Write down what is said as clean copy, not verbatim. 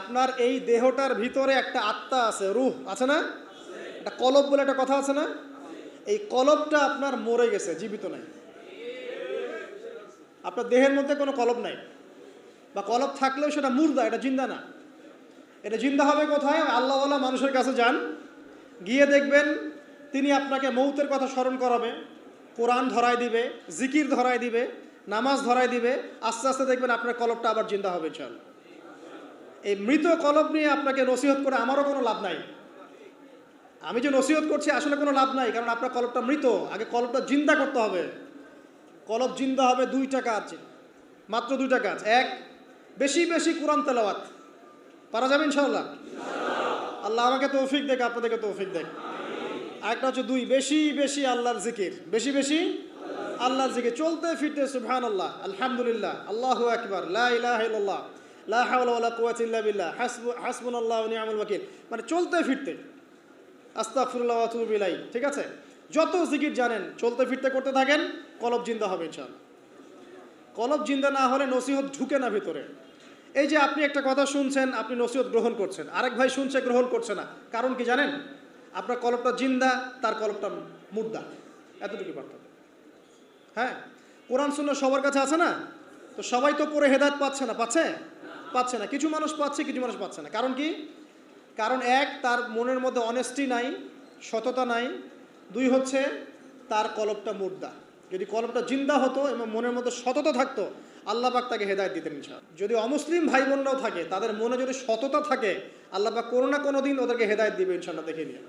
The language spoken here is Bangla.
আপনার এই দেহটার ভিতরে একটা আত্মা আছে, রূহ আছে না? একটা কলব বলে একটা কথা আছে না? এই কলবটা আপনার মরে গেছে, জীবিত নাই। আপনার দেহের মধ্যে কোনো কলব নাই, বা কলব থাকলেও সেটা মুর্দা, এটা জিন্দা না। এটা জিন্দা হবে কোথায়? আল্লাহওয়ালা মানুষের কাছে যান, গিয়ে দেখবেন তিনি আপনাকে মৌতের কথা স্মরণ করাবে, কোরআন ধরায় দিবে, জিকির ধরায় দিবে, নামাজ ধরায় দিবে। আস্তে আস্তে দেখবেন আপনার কলবটা আবার জিন্দা হবে। চল, এই মৃত কলব নিয়ে আপনাকে নসিহত করে আমারও কোনো লাভ নাই। আমি যে নসিহত করছি আসলে কোনো লাভ নাই, কারণ আপনার কলবটা মৃত। আগে কলবটা জিন্দা করতে হবে। কলব জিন্দা হবে দুইটা কাজ, মাত্র দুইটা কাজ। এক, বেশি বেশি কোরআন তেলাওয়াত। পারা যাবে ইনশাআল্লাহ? আল্লাহ আমাকে তৌফিক দেখ, আপনাদেরকে তৌফিক দেখ। আরেকটা হচ্ছে দুই, বেশি বেশি আল্লাহর জিকির। বেশি বেশি আল্লাহর জিকির, চলতে ফিরতে সুবহানাল্লাহ, আলহামদুলিল্লাহ, আল্লাহু আকবার, লা ইলাহা ইল্লাল্লাহ, লা হাওলা ওয়ালা কুওয়াতা ইল্লা বিল্লাহ, হাসবুনাল্লাহু ওয়া নি'মাল ওয়াকিল। মানে চলতে ফিরতে, আস্তাগফিরুল্লাহ ওয়া আতুবু ইলাইহি। ঠিক আছে? যত জিকির জানেন চলতে ফিরতে করতে থাকেন, কলব জিন্দা হবে ইনশাআল্লাহ। কলব জিন্দা না হলে নসিহত ঢুকে না ভিতরে। এই যে আপনি একটা কথা শুনছেন, আপনি নসিহত গ্রহণ করছেন, আরেক ভাই শুনছে গ্রহণ করছে না, কারণ কি জানেন? আপনার কলবটা জিন্দা, তার কলবটা মুর্দা, এতটুকু পার্থক্য। হ্যাঁ, কোরআন সুন্নাহ সবার কাছে আছে না? তো সবাই তো পড়ে হেদায়েত পাচ্ছে না, পাচ্ছে না। কিছু মানুষ পাচ্ছে, কিছু মানুষ পাচ্ছে না। কারণ কি? কারণ এক, তার মনের মধ্যে অনেস্টি নাই, সততা নাই। দুই হচ্ছে তার কলবটা মুর্দা। যদি কলবটা জিন্দা হতো এবং মনের মধ্যে সততা থাকতো, আল্লাহ পাক তাকে হেদায়েত দিতেন ইনশাআল্লাহ। যদি অমুসলিম ভাই বোনরাও থাকে, তাদের মনে যদি সততা থাকে, আল্লাহ পাক কোনো না কোনো দিন ওদেরকে হেদায়েত দিবে ইনশাআল্লাহ, দেখে নিয়ে।